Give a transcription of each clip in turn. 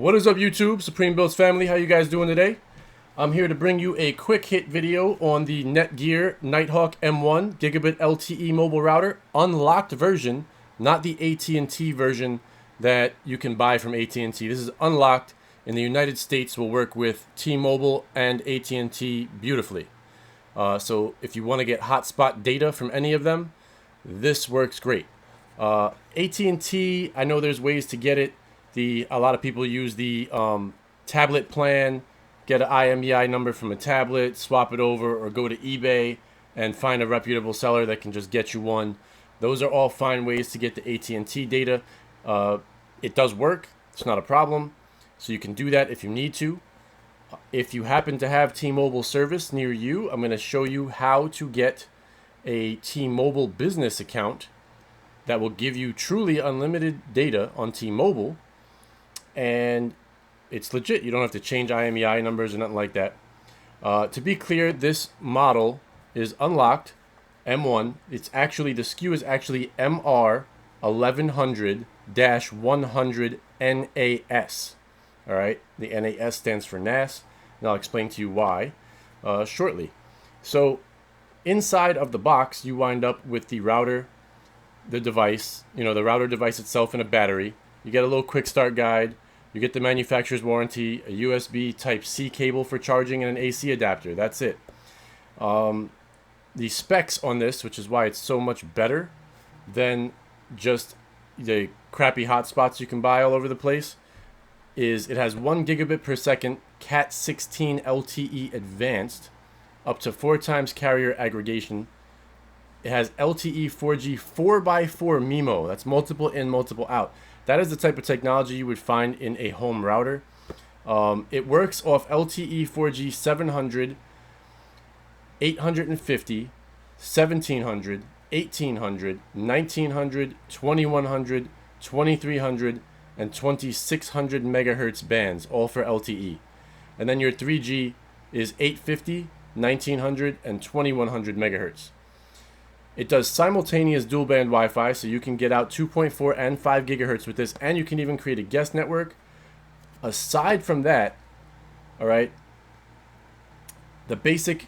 What is up, YouTube? Supreme Builds family, how you guys doing today? I'm here to bring you a quick hit video on the Netgear Nighthawk M1 Gigabit LTE mobile router, unlocked version, not the AT&T version that you can buy from AT&T. This is unlocked in the United States, will work with T-Mobile and AT&T beautifully. So if you want to get hotspot data from any of them, this works great. AT&T, I know there's ways to get it. A lot of people use the tablet plan, get an IMEI number from a tablet, swap it over, or go to eBay and find a reputable seller that can just get you one. Those are all fine ways to get the AT&T data. It does work. It's not a problem. So you can do that if you need to. If you happen to have T-Mobile service near you, I'm going to show you how to get a T-Mobile business account that will give you truly unlimited data on T-Mobile. And it's legit. You don't have to change IMEI numbers or nothing like that. To be clear, this model is unlocked, M1. It's actually, the SKU is actually MR 1100-100 NAS. All right, the NAS stands for NAS, and I'll explain to you why shortly. So inside of the box, you wind up with the router, the device, the router device itself, and a battery. You get a little quick start guide. You get the manufacturer's warranty, a USB Type-C cable for charging, and an AC adapter. That's it. The specs on this, which is why it's so much better than just the crappy hotspots you can buy all over the place, is it has 1 gigabit per second Cat16 LTE advanced, up to 4 times carrier aggregation. It has LTE 4G 4x4 MIMO. That's multiple in, multiple out. That is the type of technology you would find in a home router. It works off LTE 4G 700, 850, 1700, 1800, 1900, 2100, 2300, and 2600 megahertz bands, all for LTE. And then your 3G is 850, 1900, and 2100 megahertz. It does simultaneous dual band Wi-Fi, so you can get out 2.4 and 5 gigahertz with this, and you can even create a guest network. Aside from that, all right, the basic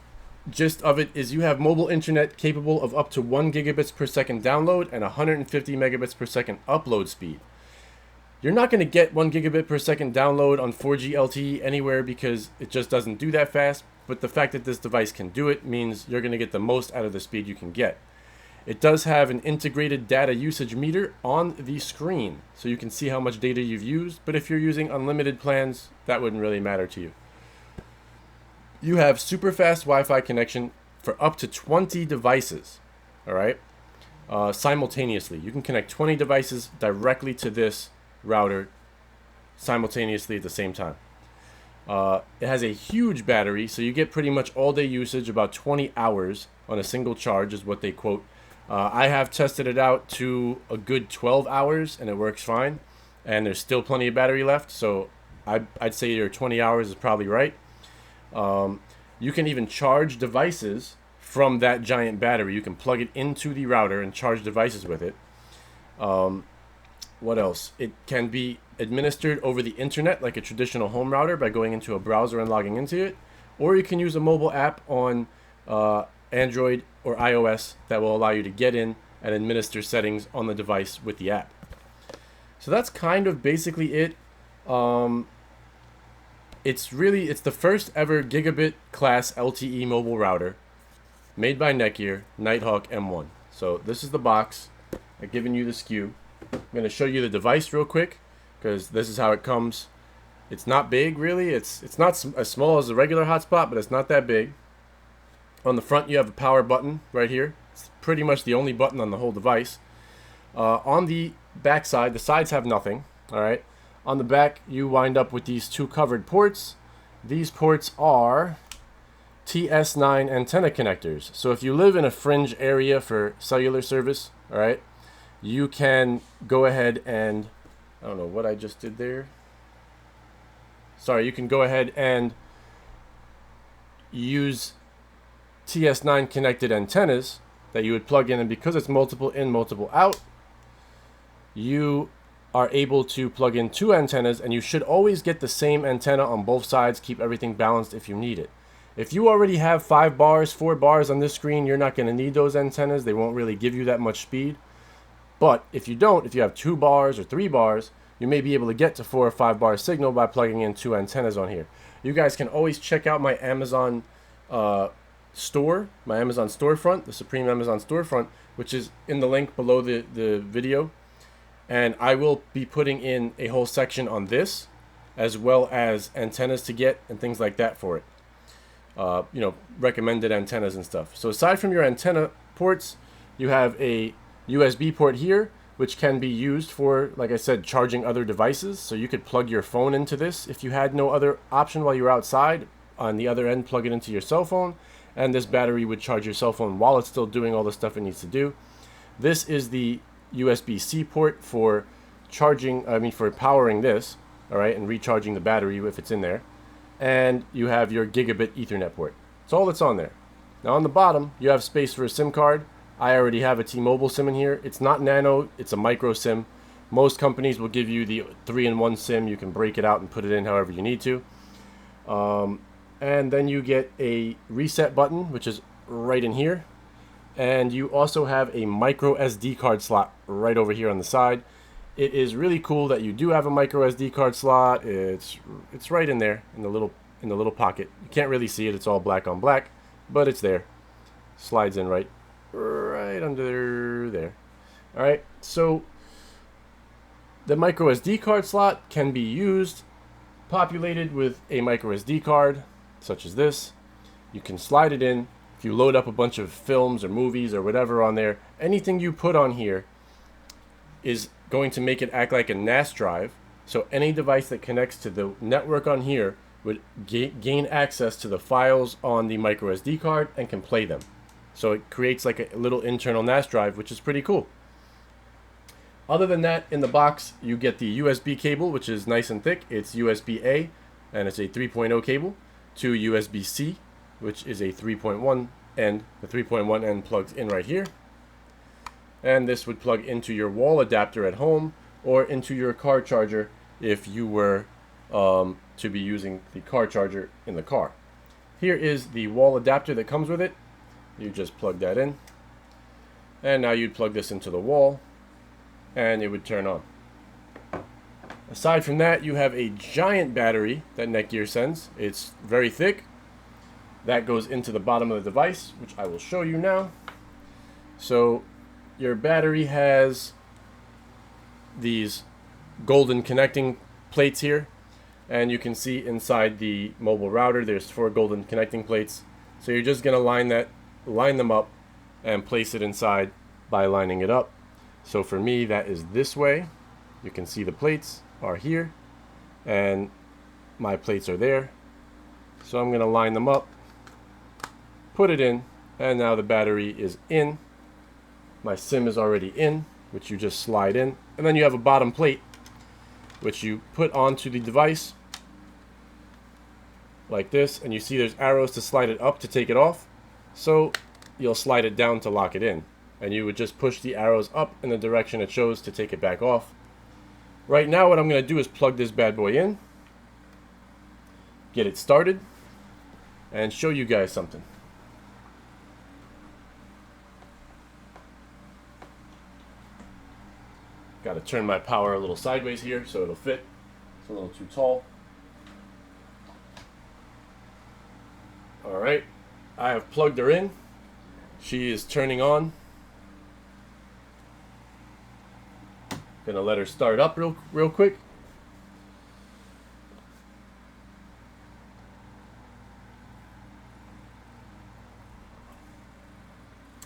gist of it is you have mobile internet capable of up to 1 gigabits per second download and 150 megabits per second upload speed. You're not going to get 1 gigabit per second download on 4G LTE anywhere because it just doesn't do that fast, but the fact that this device can do it means you're going to get the most out of the speed you can get. It does have an integrated data usage meter on the screen, so you can see how much data you've used, but if you're using unlimited plans, that wouldn't really matter to you. You have super fast Wi-Fi connection for up to 20 devices, all right, simultaneously. You can connect 20 devices directly to this router simultaneously at the same time. It has a huge battery, so you get pretty much all day usage, about 20 hours on a single charge is what they quote. I have tested it out to a good 12 hours and it works fine, and there's still plenty of battery left, so I'd say your 20 hours is probably right. You can even charge devices from that giant battery. You can plug it into the router and charge devices with it. What else? It can be administered over the internet like a traditional home router by going into a browser and logging into it, or you can use a mobile app on Android or iOS that will allow you to get in and administer settings on the device with the app. So that's kind of basically it. It's the first ever gigabit class LTE mobile router made by Netgear, Nighthawk M1. So this is the box. I've given you the SKU. I'm going to show you the device real quick because this is how it comes. It's not big, really. It's not as small as a regular hotspot, but it's not that big. On the front, you have a power button right here. It's pretty much the only button on the whole device. On the back side, the sides have nothing. All right. On the back, you wind up with these 2 covered ports. These ports are TS9 antenna connectors. So if you live in a fringe area for cellular service, all right, you can go ahead and, I don't know what I just did there. Sorry, you can go ahead and use TS9 connected antennas that you would plug in, and because it's multiple in, multiple out, you are able to plug in 2 antennas, and you should always get the same antenna on both sides. Keep everything balanced if you need it. If you already have 5 bars, 4 bars on this screen, you're not going to need those antennas. They won't really give you that much speed. But if you don't, if you have 2 bars or 3 bars, you may be able to get to 4 or 5 bar signal by plugging in 2 antennas on here. You guys can always check out my Amazon store, my Amazon storefront, the Supreme Amazon storefront, which is in the link below the video. And I will be putting in a whole section on this, as well as antennas to get and things like that for it. Recommended antennas and stuff. So aside from your antenna ports, you have a USB port here, which can be used for, like I said, charging other devices. So you could plug your phone into this if you had no other option while you were outside. On the other end, plug it into your cell phone, and this battery would charge your cell phone while it's still doing all the stuff it needs to do. This is the USB-C port for for powering this, all right, and recharging the battery if it's in there. And you have your Gigabit Ethernet port. That's all that's on there. Now on the bottom, you have space for a SIM card. I already have a T-Mobile SIM in here. It's not nano, it's a micro SIM. Most companies will give you the 3-in-1 SIM. You can break it out and put it in however you need to. And then you get a reset button, which is right in here. And you also have a micro SD card slot right over here on the side. It is really cool that you do have a micro SD card slot. It's right in there in the little pocket. You can't really see it. It's all black on black, but it's there. Slides in right under there. All right. So the micro SD card slot can be used, populated with a micro SD card, such as this. You can slide it in. If you load up a bunch of films or movies or whatever on there, anything you put on here is going to make it act like a NAS drive. So any device that connects to the network on here would gain access to the files on the micro SD card and can play them. So it creates like a little internal NAS drive, which is pretty cool. Other than that, in the box, you get the USB cable, which is nice and thick. It's USB-A, and it's a 3.0 cable, to USB-C, which is a 3.1 end. The 3.1 end plugs in right here. And this would plug into your wall adapter at home or into your car charger if you were to be using the car charger in the car. Here is the wall adapter that comes with it. You just plug that in. And now you'd plug this into the wall and it would turn on. Aside from that, you have a giant battery that Netgear sends. It's very thick. That goes into the bottom of the device, which I will show you now. So your battery has these golden connecting plates here, and you can see inside the mobile router there's 4 golden connecting plates. So you're just going to line them up and place it inside by lining it up. So for me, that is this way. You can see the plates are here and my plates are there. So I'm going to line them up, put it in, and now the battery is in. My SIM is already in, which you just slide in. And then you have a bottom plate, which you put onto the device like this. And you see there's arrows to slide it up to take it off. So you'll slide it down to lock it in. And you would just push the arrows up in the direction it shows to take it back off. Right now what I'm going to do is plug this bad boy in, get it started, and show you guys something. Got to turn my power a little sideways here so it'll fit. It's a little too tall. Alright, I have plugged her in. She is turning on. Gonna let her start up real quick.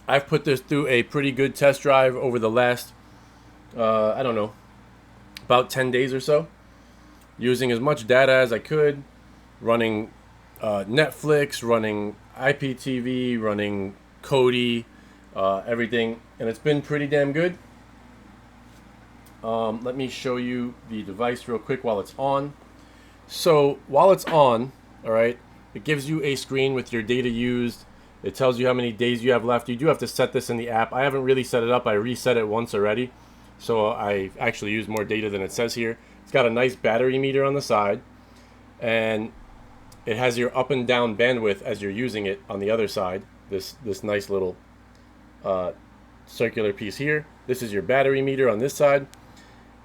I've put this through a pretty good test drive over the last I don't know, about 10 days or so, using as much data as I could, running Netflix, running IPTV, running Kodi, everything, and it's been pretty damn good. Let me show you the device real quick while it's on. So while it's on, all right, it gives you a screen with your data used. It tells you how many days you have left. You do have to set this in the app. I haven't really set it up. I reset it once already. so I actually used more data than it says here. It's got a nice battery meter on the side, and it has your up and down bandwidth as you're using it on the other side. This nice little circular piece here. This is your battery meter on this side,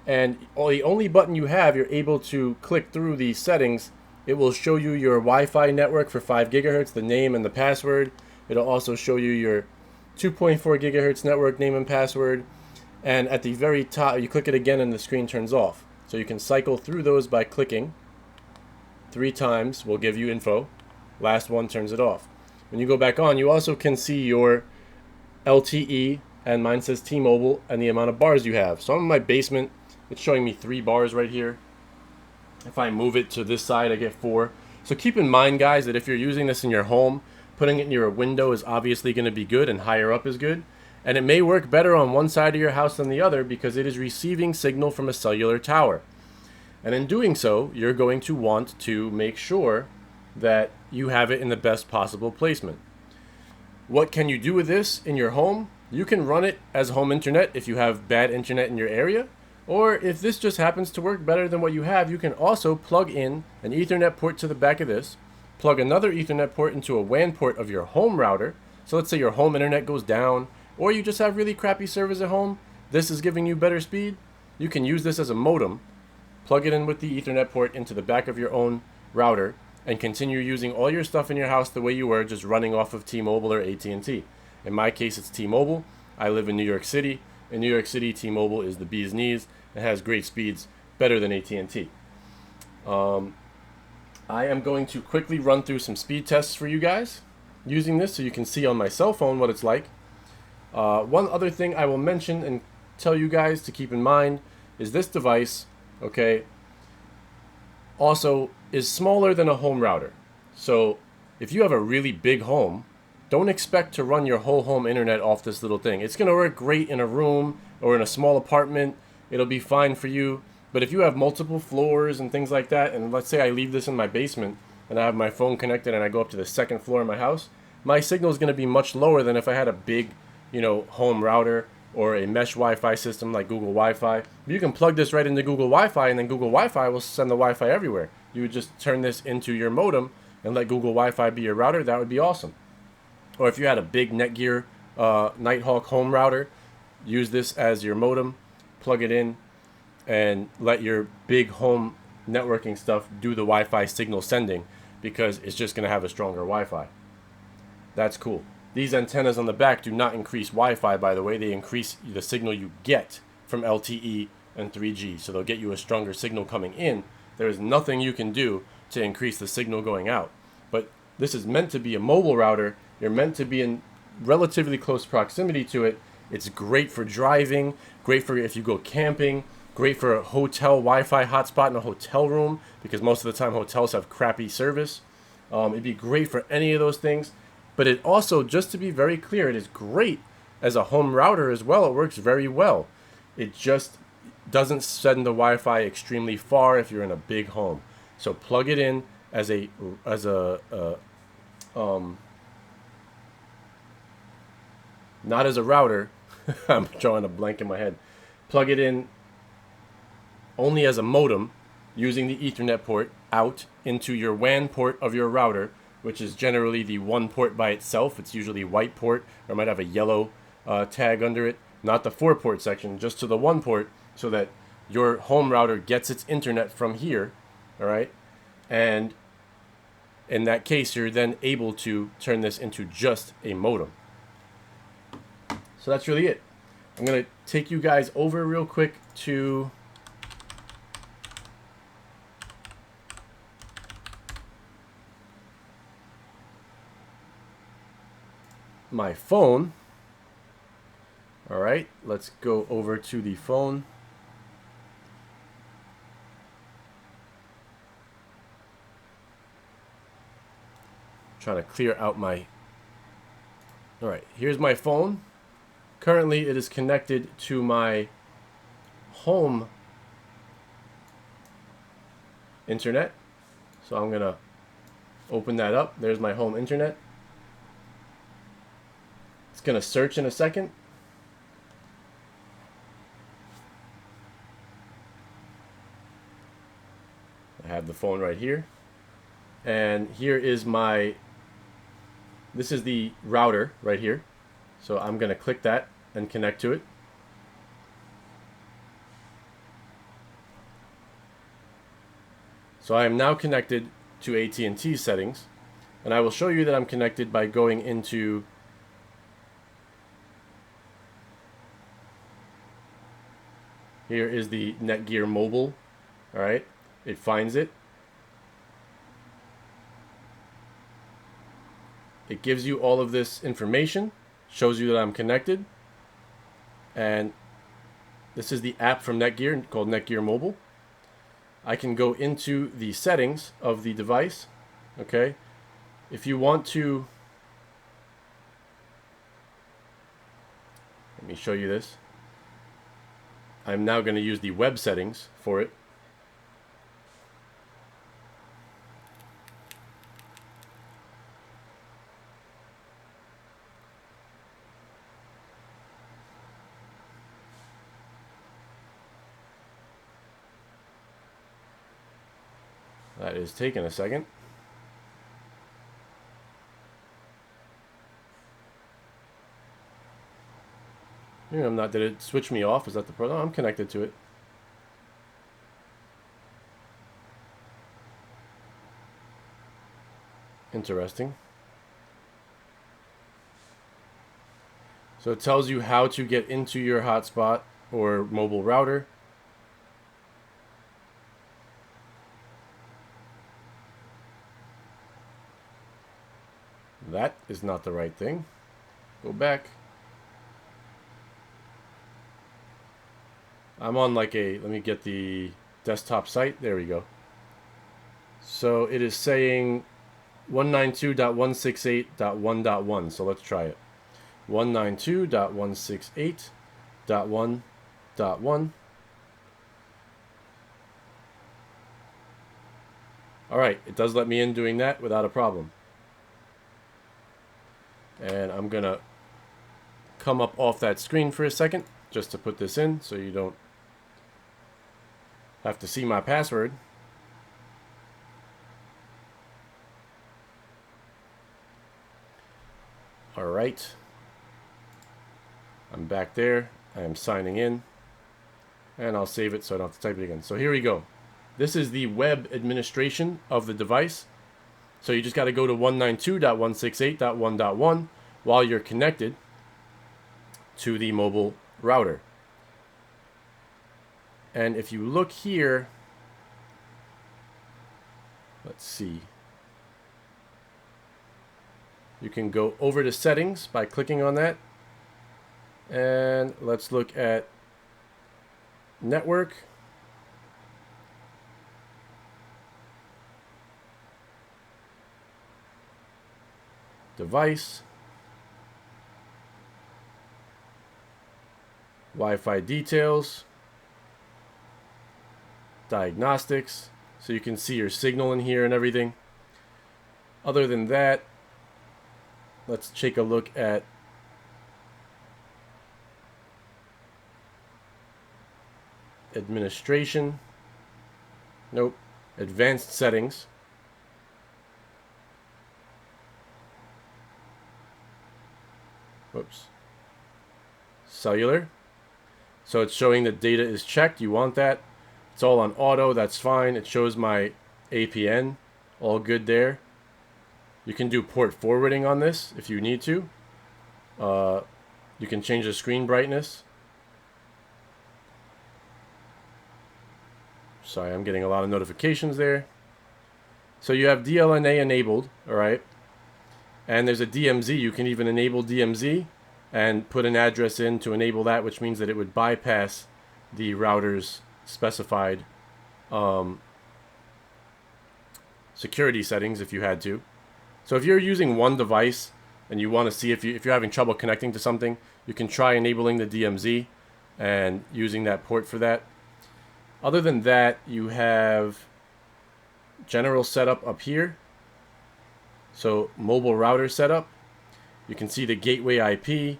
and the only button you have, you're able to click through these settings. It will show you your Wi-Fi network for 5 gigahertz, the name and the password. It'll also show you your 2.4 gigahertz network name and password. And at the very top, you click it again and the screen turns off. So you can cycle through those by clicking 3 times, will give you info. Last one turns it off. When you go back on, you also can see your LTE, and mine says T-Mobile, and the amount of bars you have. So I'm in my basement. It's showing me 3 bars right here. If I move it to this side, I get 4. So keep in mind, guys, that if you're using this in your home, putting it near a window is obviously going to be good, and higher up is good. And it may work better on one side of your house than the other because it is receiving signal from a cellular tower. And in doing so, you're going to want to make sure that you have it in the best possible placement. What can you do with this in your home? You can run it as home internet if you have bad internet in your area. Or if this just happens to work better than what you have, you can also plug in an Ethernet port to the back of this, plug another Ethernet port into a WAN port of your home router. So let's say your home internet goes down, or you just have really crappy service at home. This is giving you better speed. You can use this as a modem, plug it in with the Ethernet port into the back of your own router, and continue using all your stuff in your house the way you were, just running off of T-Mobile or AT&T. In my case, it's T-Mobile. I live in New York City. In New York City, T-Mobile is the bee's knees. It has great speeds, better than AT&T. I am going to quickly run through some speed tests for you guys using this so you can see on my cell phone what it's like. One other thing I will mention and tell you guys to keep in mind is this device, okay, also is smaller than a home router. So if you have a really big home, don't expect to run your whole home internet off this little thing. It's going to work great in a room or in a small apartment. It'll be fine for you. But if you have multiple floors and things like that, and let's say I leave this in my basement and I have my phone connected and I go up to the second floor of my house, my signal is going to be much lower than if I had a big, home router or a mesh Wi-Fi system like Google Wi-Fi. You can plug this right into Google Wi-Fi, and then Google Wi-Fi will send the Wi-Fi everywhere. You would just turn this into your modem and let Google Wi-Fi be your router. That would be awesome. Or if you had a big Netgear Nighthawk home router, use this as your modem, plug it in, and let your big home networking stuff do the Wi-Fi signal sending, because it's just going to have a stronger Wi-Fi. That's cool. These antennas on the back do not increase Wi-Fi, by the way. They increase the signal you get from LTE and 3G. So they'll get you a stronger signal coming in. There is nothing you can do to increase the signal going out. But this is meant to be a mobile router. You're meant to be in relatively close proximity to it. It's great for driving, great for if you go camping, great for a hotel Wi-Fi hotspot in a hotel room, because most of the time hotels have crappy service. It'd be great for any of those things. But it also, just to be very clear, it is great as a home router as well. It works very well. It just doesn't send the Wi-Fi extremely far if you're in a big home. So plug it in as a not as a router. I'm drawing a blank in my head. Plug it in only as a modem using the Ethernet port out into your WAN port of your router, which is generally the one port by itself. It's usually white port, or might have a yellow tag under it. Not the 4-port section, just to the 1 port, so that your home router gets its internet from here, all right? And in that case, you're then able to turn this into just a modem. So that's really it. I'm going to take you guys over real quick to my phone. All right, let's go over to the phone. Trying to clear out my... All right, here's my phone. Currently, it is connected to my home internet. So I'm going to open that up. There's my home internet. It's going to search in a second. have the phone right here. And here is this is the router right here. So I'm going to click that and connect to it. So I am now connected to AT&T settings, and I will show you that I'm connected by going into here is the Netgear mobile. All right, it finds it. It gives you all of this information, shows you that I'm connected, and this is the app from Netgear called Netgear Mobile. I can go into the settings of the device. Okay, if you want to, let me show you this. I'm now going to use the web settings for it. That is taking a second. Yeah, I'm not. Did it switch me off? Is that the problem? I'm connected to it. Interesting. So it tells you how to get into your hotspot or mobile router. That is not the right thing. Go back. I'm on like let me get the desktop site. There we go. So it is saying 192.168.1.1. So let's try it. 192.168.1.1. All right, it does let me in doing that without a problem. And I'm gonna come up off that screen for a second just to put this in so you don't have to see my password. All right, I'm back there. I am signing in, and I'll save it so I don't have to type it again. So here we go. This is the web administration of the device. So you just got to go to 192.168.1.1 while you're connected to the mobile router. And if you look here, let's see. You can go over to settings by clicking on that. And let's look at network. Device. Wi-Fi details. Diagnostics. So you can see your signal in here and everything. Other than that, let's take a look at administration. Nope. Advanced settings. Whoops. Cellular. So it's showing that data is checked. You want that. It's all on auto. That's fine. It shows my APN. All good there. You can do port forwarding on this if you need to. You can change the screen brightness. Sorry, I'm getting a lot of notifications there. So you have DLNA enabled, all right? And there's a DMZ. You can even enable DMZ and put an address in to enable that, which means that it would bypass the router's specified security settings if you had to. So if you're using one device and you want to see if you're having trouble connecting to something, you can try enabling the DMZ and using that port for that. Other than that, you have general setup up here. So mobile router setup. You can see the gateway IP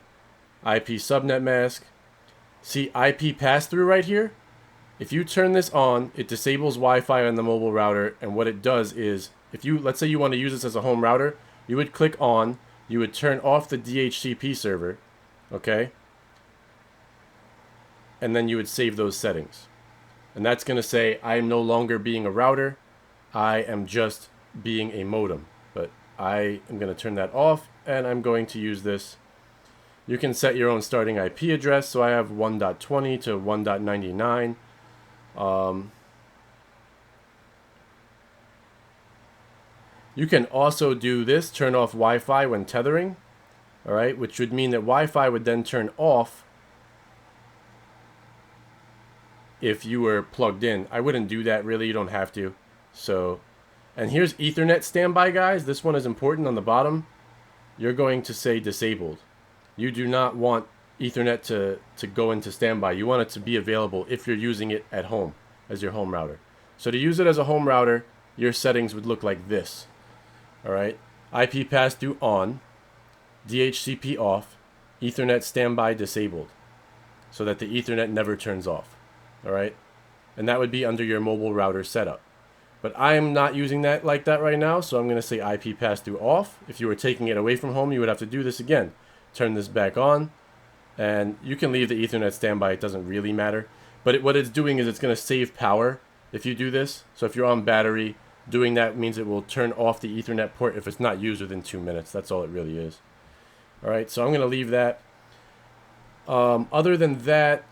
subnet mask. See IP pass-through right here? If you turn this on, it disables Wi-Fi on the mobile router, and what it does is, if you, let's say you want to use this as a home router, you would click on, you would turn off the DHCP server, okay? And then you would save those settings. And that's going to say, I am no longer being a router, I am just being a modem. But I am going to turn that off, and I'm going to use this. You can set your own starting IP address, so I have 1.20 to 1.99. You can also do this, turn off Wi-Fi when tethering, all right, which would mean that Wi-Fi would then turn off if you were plugged in. I wouldn't do that really, you don't have to. So, and here's Ethernet standby, guys. This one is important on the bottom. You're going to say disabled. You do not want Ethernet to go into standby. You want it to be available if you're using it at home as your home router. So to use it as a home router, your settings would look like this. All right, IP pass-through on, DHCP off, Ethernet standby disabled, so that the Ethernet never turns off. All right, and that would be under your mobile router setup. But I am not using that like that right now, so I'm going to say IP pass-through off. If you were taking it away from home, you would have to do this again. Turn this back on, and you can leave the Ethernet standby. It doesn't really matter. But what it's doing is it's going to save power if you do this. So if you're on battery, doing that means it will turn off the Ethernet port if it's not used within 2 minutes. That's all it really is. All right, so I'm going to leave that. Other than that,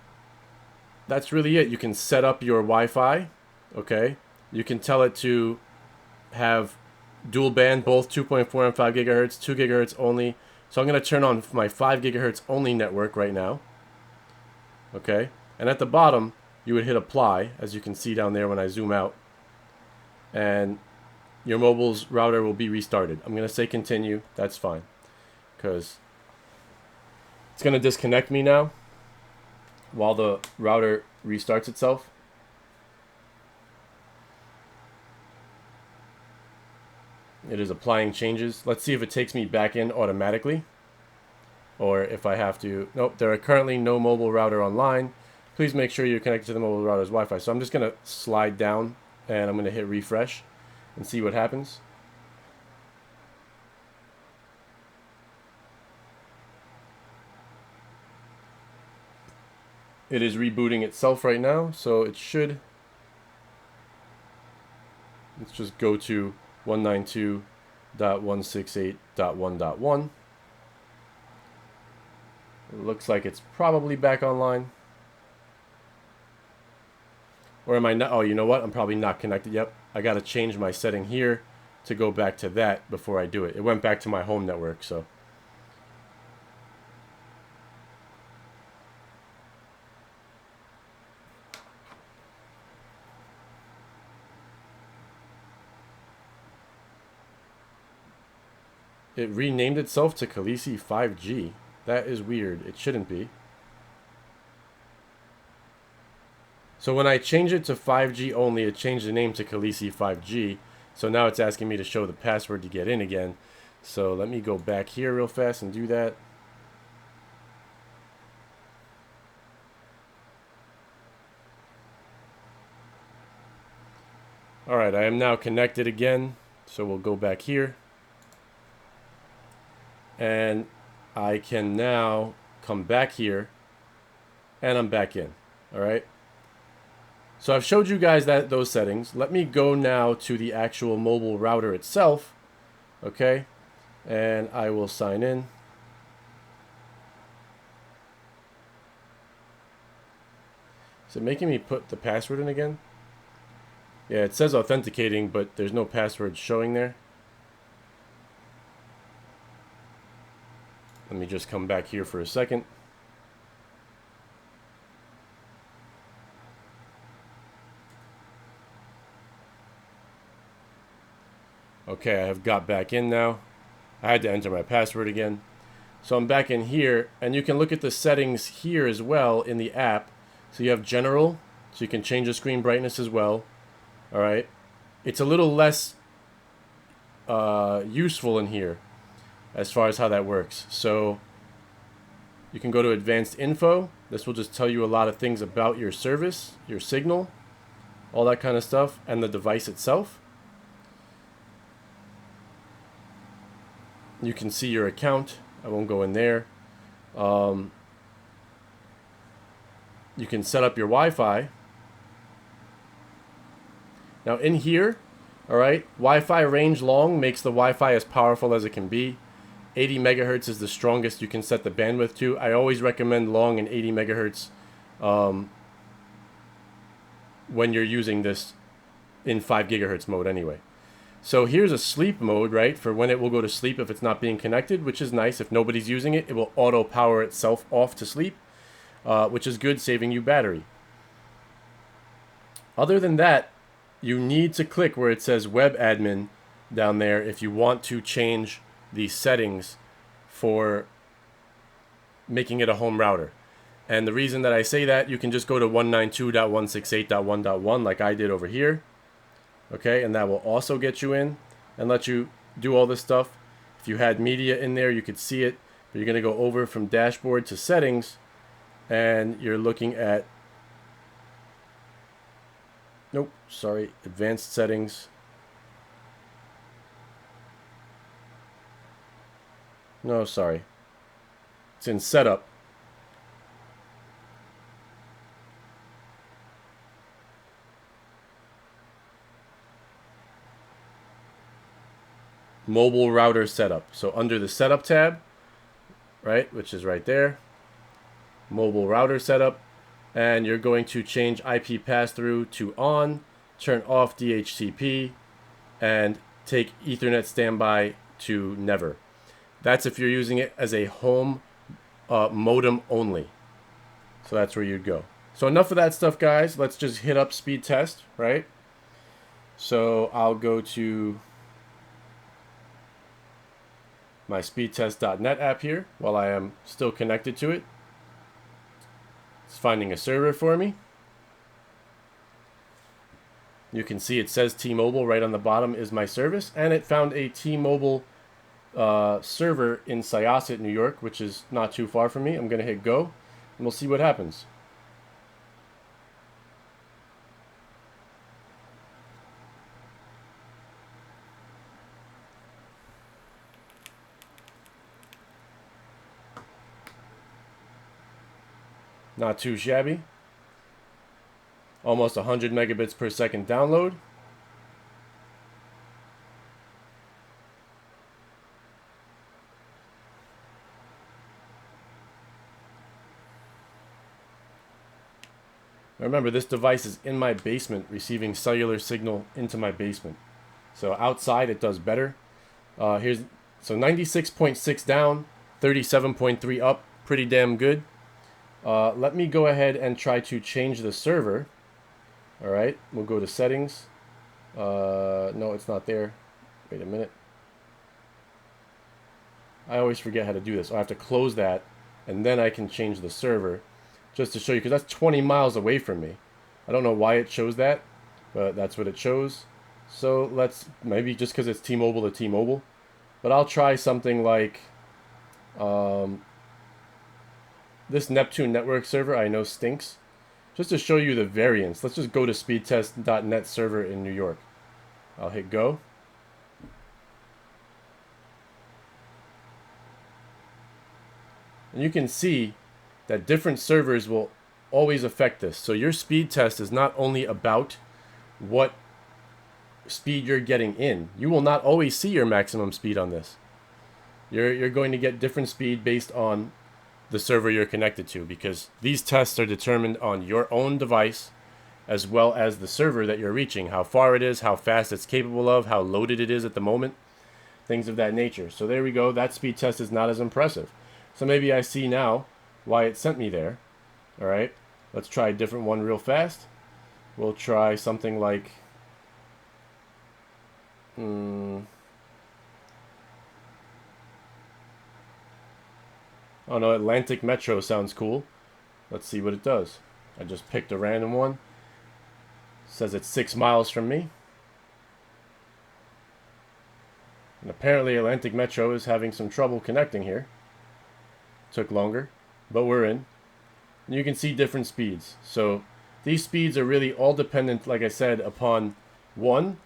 that's really it. You can set up your Wi-Fi, okay? You can tell it to have dual band, both 2.4 and 5 gigahertz, 2 gigahertz only. So I'm going to turn on my 5 gigahertz only network right now, okay? And at the bottom, you would hit apply, as you can see down there when I zoom out. And your mobile's router will be restarted. I'm going to say continue. That's fine, because it's going to disconnect me now while the router restarts itself. It is applying changes. Let's see if it takes me back in automatically, or if I have to. Nope, there are currently no mobile router online. Please make sure you're connected to the mobile router's Wi-Fi. So I'm just going to slide down, and I'm going to hit refresh and see what happens. It is rebooting itself right now, so it should. Let's just go to 192.168.1.1. It looks like it's probably back online. Or am I not? Oh, you know what? I'm probably not connected. Yep. I got to change my setting here to go back to that before I do it. It went back to my home network, so. It renamed itself to Khaleesi 5G. That is weird. It shouldn't be. So when I change it to 5G only, it changed the name to Khaleesi 5G. So now it's asking me to show the password to get in again. So let me go back here real fast and do that. Alright, I am now connected again. So we'll go back here. And I can now come back here, and I'm back in. All right. So I've showed you guys those settings. Let me go now to the actual mobile router itself. Okay, and I will sign in. Is it making me put the password in again? Yeah, it says authenticating, but there's no password showing there. Let me just come back here for a second. Okay, I have got back in now. I had to enter my password again. So I'm back in here, and you can look at the settings here as well in the app. So you have general, so you can change the screen brightness as well. All right. It's a little less useful in here as far as how that works. So you can go to advanced info, This will just tell you a lot of things about your service, your signal, all that kind of stuff, and the device itself. You can see your account. I won't go in there. You can set up your Wi-Fi. Now in here, all right, Wi-Fi range long makes the Wi-Fi as powerful as it can be. 80 megahertz is the strongest you can set the bandwidth to. I always recommend long and 80 megahertz when you're using this in 5 gigahertz mode anyway. So here's a sleep mode, right, for when it will go to sleep if it's not being connected, which is nice. If nobody's using it, it will auto power itself off to sleep, which is good, saving you battery. Other than that, you need to click where it says web admin down there if you want to change the settings for making it a home router. And the reason that I say that, you can just go to 192.168.1.1 like I did over here. Okay, and that will also get you in and let you do all this stuff. If you had media in there, you could see it. But you're going to go over from dashboard to settings, and you're looking at, nope, sorry, advanced settings. No, sorry. It's in setup. Mobile router setup. So under the setup tab, right, which is right there, mobile router setup, and you're going to change IP pass-through to on, turn off DHCP, and take Ethernet standby to never. That's if you're using it as a home modem only. So that's where you'd go. So enough of that stuff, guys. Let's just hit up Speedtest, right? So I'll go to my speedtest.net app here while I am still connected to it. It's finding a server for me. You can see it says T-Mobile right on the bottom is my service, and it found a T-Mobile server in Syosset, New York, which is not too far from me. I'm going to hit go, and we'll see what happens. Not too shabby. Almost 100 megabits per second download. Remember, this device is in my basement receiving cellular signal into my basement. So outside it does better. So 96.6 down, 37.3 up, pretty damn good. Let me go ahead and try to change the server. All right, we'll go to settings. No, it's not there. Wait a minute. I always forget how to do this. I have to close that, and then I can change the server, just to show you, because that's 20 miles away from me. I don't know why it shows that, but that's what it shows. So let's, maybe just because it's T-Mobile to T-Mobile, but I'll try something like this Neptune network server. I know stinks. Just to show you the variance, let's just go to speedtest.net server in New York. I'll hit go. And you can see that different servers will always affect this. So your speed test is not only about what speed you're getting in. You will not always see your maximum speed on this. You're going to get different speed based on the server you're connected to, because these tests are determined on your own device as well as the server that you're reaching, how far it is, how fast it's capable of, how loaded it is at the moment, things of that nature. So there we go. That speed test is not as impressive. So maybe I see now why it sent me there. All right, let's try a different one real fast. We'll try something like oh no, Atlantic Metro sounds cool. Let's see what it does. I just picked a random one. It says it's 6 miles from me. And apparently Atlantic Metro is having some trouble connecting here. Took longer, but we're in. And you can see different speeds. So these speeds are really all dependent, like I said, upon one,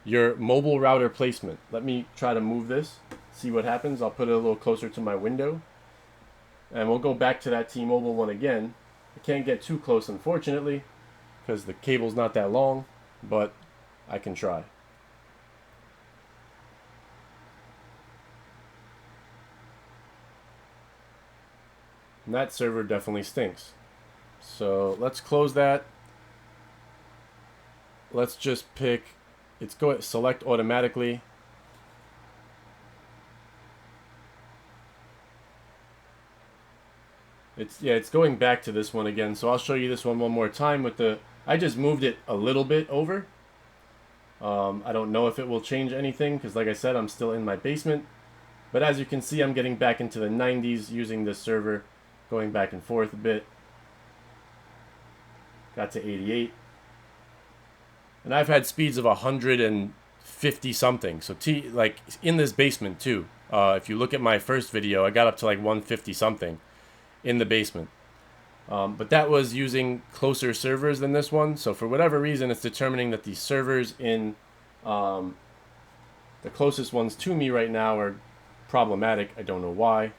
your mobile router placement. Let me try to move this, see what happens. I'll put it a little closer to my window. And we'll go back to that T-Mobile one again. I can't get too close, unfortunately, because the cable's not that long, but I can try. And that server definitely stinks. So let's close that. Let's just pick, select automatically. It's going back to this one again. So I'll show you this one more time with I just moved it a little bit over. I don't know if it will change anything because, like I said, I'm still in my basement. But as you can see, I'm getting back into the 90s using this server, going back and forth a bit. Got to 88. And I've had speeds of 150 something. So like in this basement too. If you look at my first video, I got up to like 150 something in the basement. But that was using closer servers than this one. So for whatever reason, it's determining that the servers in the closest ones to me right now are problematic. I don't know why.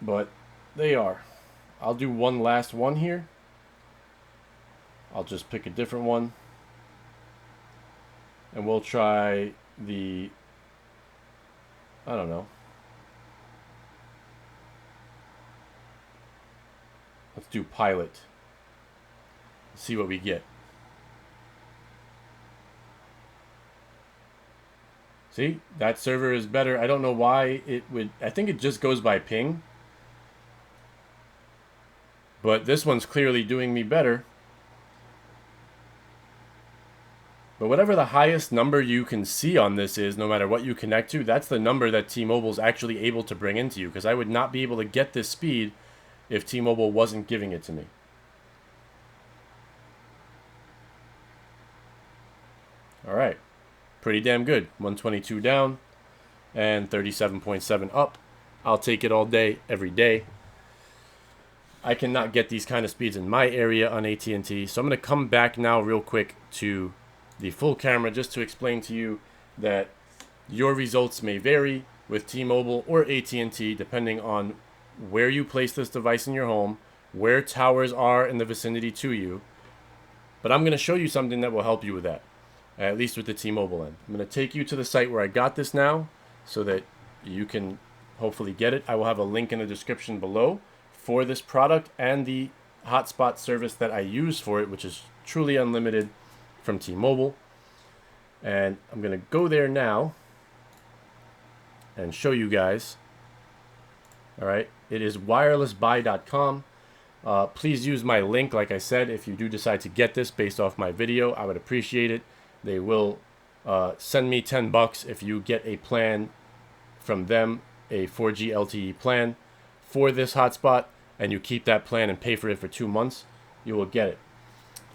But they are. I'll do one last one here. I'll just pick a different one. And we'll try the, I don't know. Let's do pilot. See what we get. See, that server is better. I don't know why it would. I think it just goes by ping. But this one's clearly doing me better. But whatever the highest number you can see on this is, no matter what you connect to, that's the number that T-Mobile's actually able to bring into you. Because I would not be able to get this speed if T-Mobile wasn't giving it to me. All right. Pretty damn good. 122 down and 37.7 up. I'll take it all day, every day. I cannot get these kind of speeds in my area on AT&T. So I'm going to come back now real quick to the full camera just to explain to you that your results may vary with T-Mobile or AT&T depending on where you place this device in your home, where towers are in the vicinity to you. But I'm going to show you something that will help you with that, at least with the T-Mobile end. I'm going to take you to the site where I got this now so that you can hopefully get it. I will have a link in the description below for this product and the hotspot service that I use for it, which is truly unlimited from T-Mobile. And I'm going to go there now and show you guys. All right, it is wirelessbuy.com. Please use my link, like I said, if you do decide to get this based off my video. I would appreciate it. They will send me $10 if you get a plan from them, a 4G LTE plan for this hotspot, and you keep that plan and pay for it for 2 months. You will get it.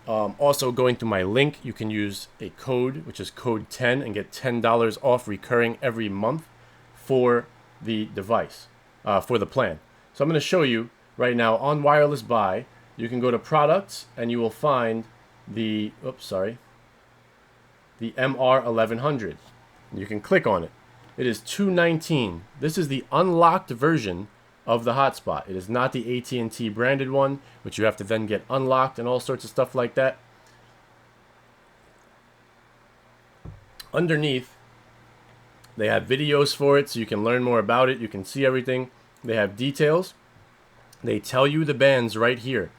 Also, going through my link, you can use a code, which is code 10, and get $10 off recurring every month for the device, for the plan. So I'm going to show you right now on Wireless Buy. You can go to products and you will find the, the MR1100. You can click on it. It is $219. This is the unlocked version of the hotspot. It is not the AT&T branded one, which you have to then get unlocked and all sorts of stuff like that. Underneath, they have videos for it, so you can learn more about it. You can see everything. They have details. They tell you the bands right here.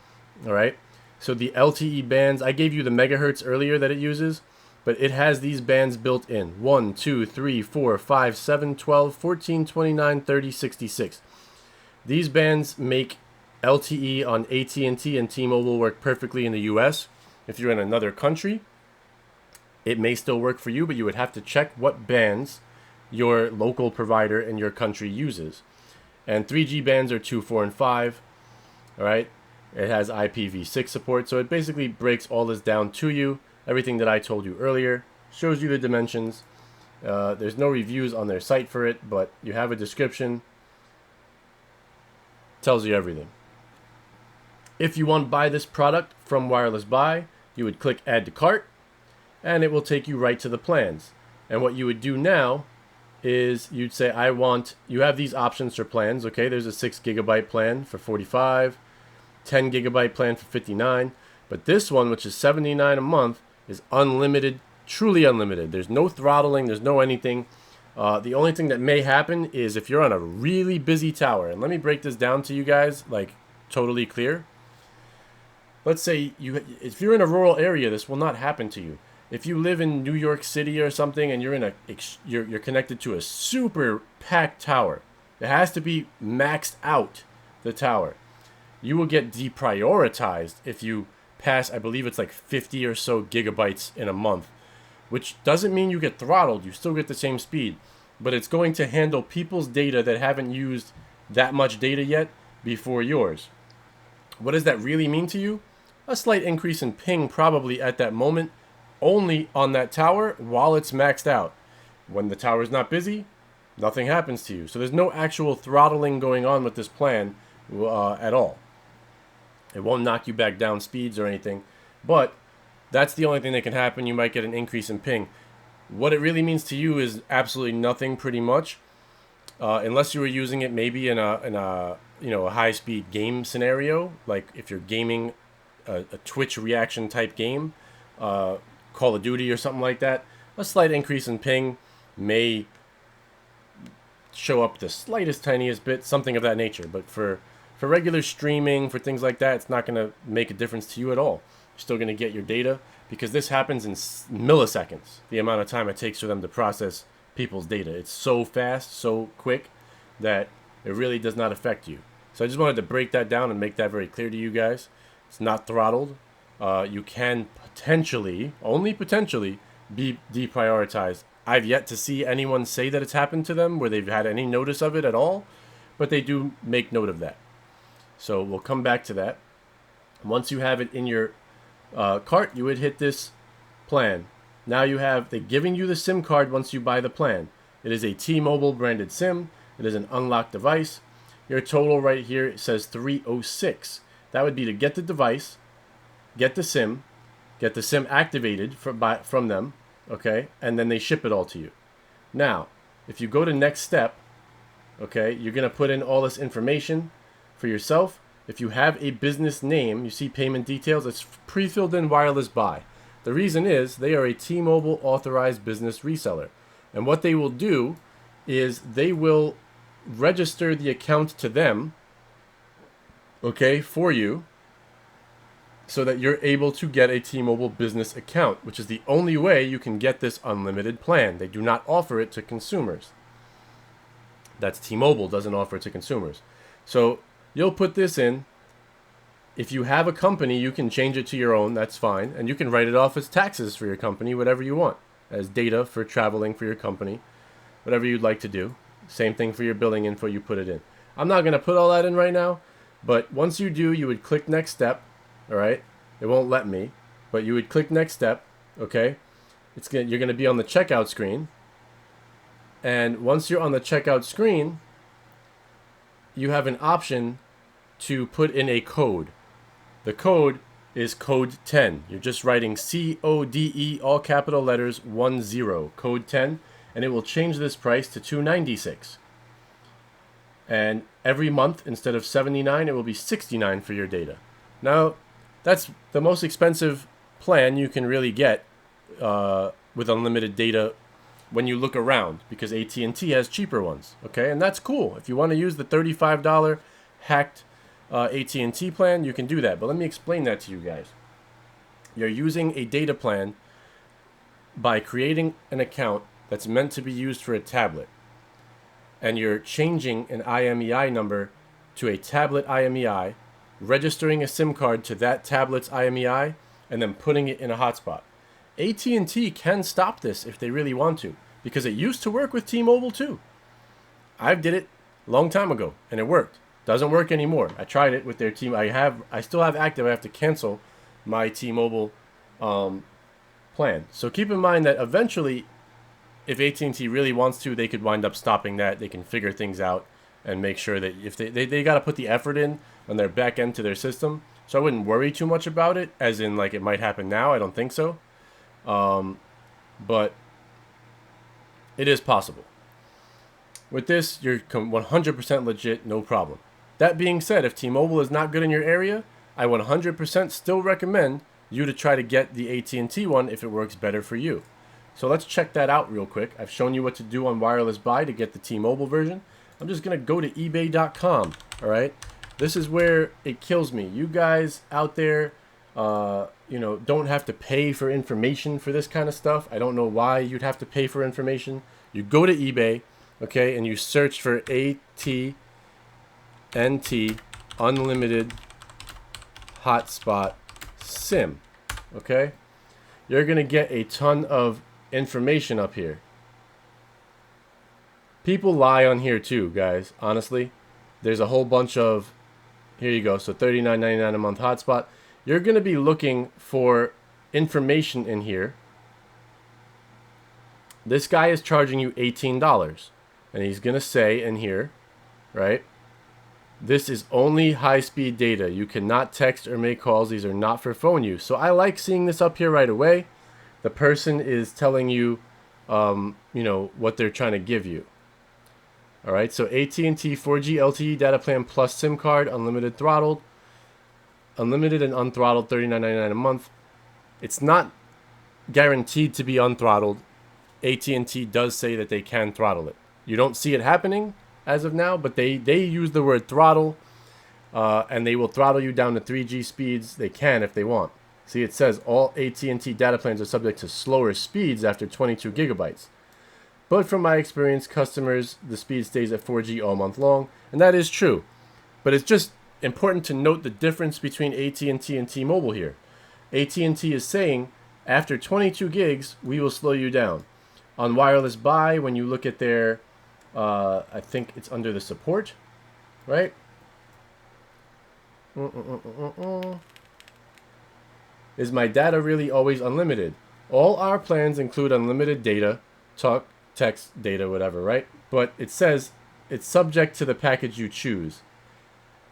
All right. So the LTE bands, I gave you the megahertz earlier that it uses, but it has these bands built in. 1, 2, 3, 4, 5, 7, 12, 14, 29, 30, 66. These bands make LTE on AT&T and T-Mobile work perfectly in the US. If you're in another country, it may still work for you, but you would have to check what bands your local provider in your country uses. And 3G bands are 2, 4, and 5. All right. It has Ipv6 support, so it basically breaks all this down to you. Everything that I told you earlier, shows you the dimensions. There's no reviews on their site for it, but you have a description. Tells you everything. If you want to buy this product from Wireless Buy, you would click Add to Cart, and it will take you right to the plans. And what you would do now is you'd say, you have these options for plans, okay? There's a 6 gigabyte plan for $45, 10 gigabyte plan for $59, but this one, which is $79 a month, is unlimited, truly unlimited. There's no throttling, there's no anything. The only thing that may happen is if you're on a really busy tower, and let me break this down to you guys, like totally clear. Let's say if you're in a rural area, this will not happen to you. If you live in New York City or something and you're connected to a super packed tower, it has to be maxed out, the tower. You will get deprioritized if you pass, I believe it's like 50 or so gigabytes in a month, which doesn't mean you get throttled. You still get the same speed, but it's going to handle people's data that haven't used that much data yet before yours. What does that really mean to you? A slight increase in ping probably at that moment, only on that tower while it's maxed out. When the tower is not busy, nothing happens to you. So there's no actual throttling going on with this plan at all. It won't knock you back down speeds or anything, but that's the only thing that can happen. You might get an increase in ping. What it really means to you is absolutely nothing, pretty much, unless you were using it maybe in a high-speed game scenario, like if you're gaming a Twitch reaction type game, Call of Duty or something like that. A slight increase in ping may show up the slightest, tiniest bit, something of that nature. But for regular streaming, for things like that, it's not going to make a difference to you at all. You're still going to get your data because this happens in milliseconds, the amount of time it takes for them to process people's data. It's so fast, so quick, that it really does not affect you. So I just wanted to break that down and make that very clear to you guys. It's not throttled. You can potentially, only potentially, be deprioritized. I've yet to see anyone say that it's happened to them where they've had any notice of it at all, but they do make note of that. So we'll come back to that. Once you have it in your cart, you would hit this plan. Now they're giving you the SIM card once you buy the plan. It is a T-Mobile branded SIM. It is an unlocked device. Your total right here says $306. That would be to get the device, get the SIM activated from them, okay, and then they ship it all to you. Now, if you go to next step, okay, you're going to put in all this information for yourself. If you have a business name, you see payment details, it's pre-filled in Wireless Buy. The reason is they are a T-Mobile authorized business reseller. And what they will do is they will register the account to them, okay, for you, so that you're able to get a T-Mobile business account, which is the only way you can get this unlimited plan. They do not offer it to consumers. That's T-Mobile doesn't offer it to consumers. So you'll put this in. If you have a company, you can change it to your own. That's fine. And you can write it off as taxes for your company, whatever you want, as data for traveling for your company, whatever you'd like to do. Same thing for your billing info, you put it in. I'm not going to put all that in right now, but once you do, you would click next step. All right, it won't let me, but you would click next step. Okay, you're going to be on the checkout screen, and once you're on the checkout screen, you have an option to put in a code. The code is code 10. You're just writing CODE, all capital letters, 10, code 10, and it will change this price to $296. And every month, instead of $79, it will be $69 for your data. Now, that's the most expensive plan you can really get with unlimited data when you look around, because AT&T has cheaper ones, okay? And that's cool. If you want to use the $35 hacked AT&T plan, you can do that. But let me explain that to you guys. You're using a data plan by creating an account that's meant to be used for a tablet. And you're changing an IMEI number to a tablet IMEI, registering a SIM card to that tablet's IMEI, and then putting it in a hotspot. AT&T can stop this if they really want to, because it used to work with T-Mobile too. I did it a long time ago, and it worked. Doesn't work anymore. I tried it with their team. I still have active. I have to cancel my T-Mobile plan. So keep in mind that eventually, if AT&T really wants to, they could wind up stopping that. They can figure things out. and make sure that if they got to put the effort in on their back end to their system. So I wouldn't worry too much about it, as in like it might happen now. I don't think so. But it is possible. With this, you're 100% legit, no problem. That being said, if T-Mobile is not good in your area, I 100% still recommend you to try to get the AT&T one if it works better for you. So let's check that out real quick. I've shown you what to do on Wireless Buy to get the T-Mobile version. I'm just going to go to ebay.com, all right? This is where it kills me. You guys out there, don't have to pay for information for this kind of stuff. I don't know why you'd have to pay for information. You go to eBay, okay, and you search for AT&T Unlimited Hotspot SIM, okay? You're going to get a ton of information up here. People lie on here too, guys, honestly. There's a whole bunch of, here you go, so $39.99 a month hotspot. You're going to be looking for information in here. This guy is charging you $18, and he's going to say in here, right, this is only high-speed data. You cannot text or make calls. These are not for phone use. So I like seeing this up here right away. The person is telling you, what they're trying to give you. All right, so AT&T 4G LTE data plan plus SIM card, unlimited throttled, unlimited and unthrottled, $39.99 a month. It's not guaranteed to be unthrottled. AT&T does say that they can throttle it. You don't see it happening as of now, but they use the word throttle, and they will throttle you down to 3G speeds. They can if they want. See, it says all AT&T data plans are subject to slower speeds after 22 gigabytes. But from my experience, customers, the speed stays at 4G all month long, and that is true. But it's just important to note the difference between AT&T and T-Mobile here. AT&T is saying, after 22 gigs, we will slow you down. On Wireless Buy, when you look at their, I think it's under the support, right? Is my data really always unlimited? All our plans include unlimited data, talk, text, data, whatever, right? But it says it's subject to the package you choose.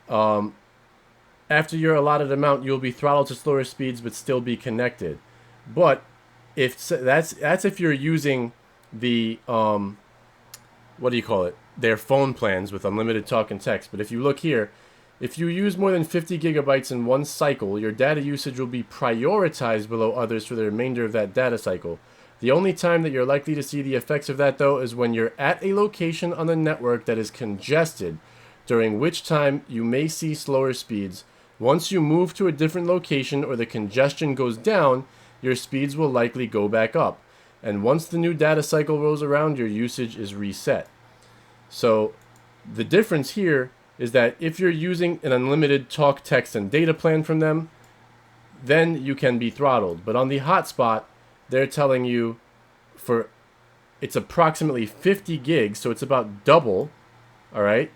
After your allotted amount, you'll be throttled to slower speeds but still be connected. But if that's if you're using the what do you call it? Their phone plans with unlimited talk and text. But if you look here, if you use more than 50 gigabytes in one cycle, your data usage will be prioritized below others for the remainder of that data cycle. The only time that you're likely to see the effects of that, though, is when you're at a location on the network that is congested, during which time you may see slower speeds. Once you move to a different location or the congestion goes down, your speeds will likely go back up. And once the new data cycle rolls around, your usage is reset. So the difference here is that if you're using an unlimited talk, text, and data plan from them, then you can be throttled. But on the hotspot, they're telling you it's approximately 50 gigs, so it's about double, all right?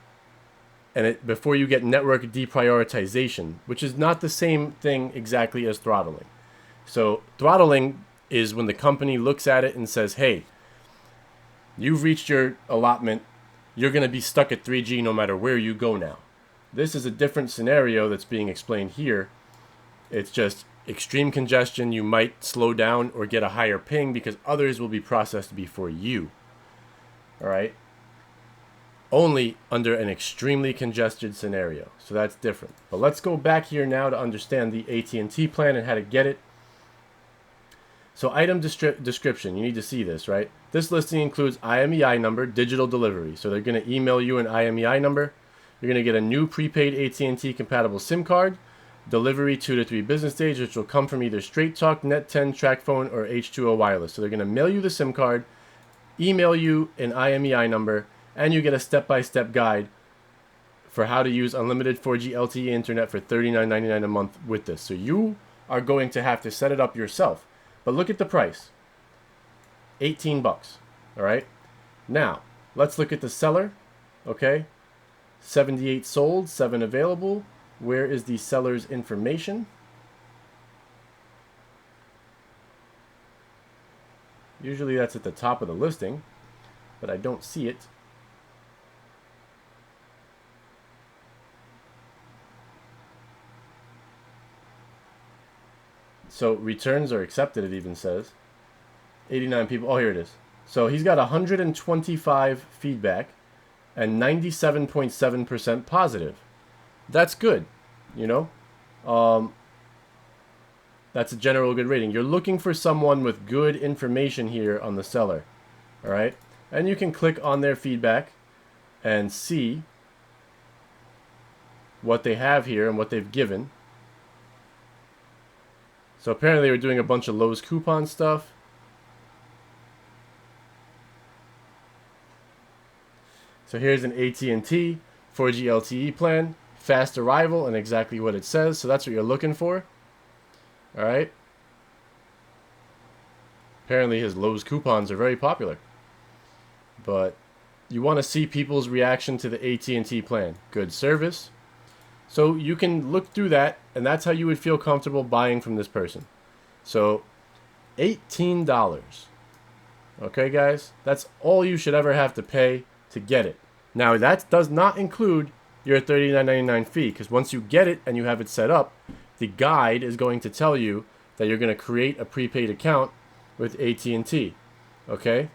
And before you get network deprioritization, which is not the same thing exactly as throttling. So throttling is when the company looks at it and says, hey, you've reached your allotment. You're going to be stuck at 3G no matter where you go now. This is a different scenario that's being explained here. It's just extreme congestion. You might slow down or get a higher ping because others will be processed before you. All right? Only under an extremely congested scenario. So that's different. But let's go back here now to understand the AT&T plan and how to get it. So item description, you need to see this, right? This listing includes IMEI number, digital delivery. So they're going to email you an IMEI number. You're going to get a new prepaid AT&T compatible SIM card. Delivery 2 to 3 business days, which will come from either Straight Talk, Net10, TracFone, or H2O Wireless. So they're going to mail you the SIM card, email you an IMEI number, and you get a step-by-step guide for how to use unlimited 4G LTE internet for $39.99 a month with this. So you are going to have to set it up yourself. But look at the price. 18 bucks. All right? Now, let's look at the seller. Okay? 78 sold, 7 available. Where is the seller's information? Usually that's at the top of the listing, but I don't see it. So returns are accepted, it even says. 89 people. Oh, here it is. So he's got 125 feedback and 97.7% positive. That's good, you know? That's a general good rating. You're looking for someone with good information here on the seller, all right? And you can click on their feedback and see what they have here and what they've given. So apparently they were doing a bunch of Lowe's coupon stuff. So here's an AT&T 4G LTE plan, fast arrival, and exactly what it says. So that's what you're looking for. All right. Apparently his Lowe's coupons are very popular. But you want to see people's reaction to the AT&T plan. Good service. So you can look through that, and that's how you would feel comfortable buying from this person. So $18. Okay, guys? That's all you should ever have to pay to get it. Now, that does not include your $39.99 fee, because once you get it and you have it set up, the guide is going to tell you that you're going to create a prepaid account with AT&T. Okay?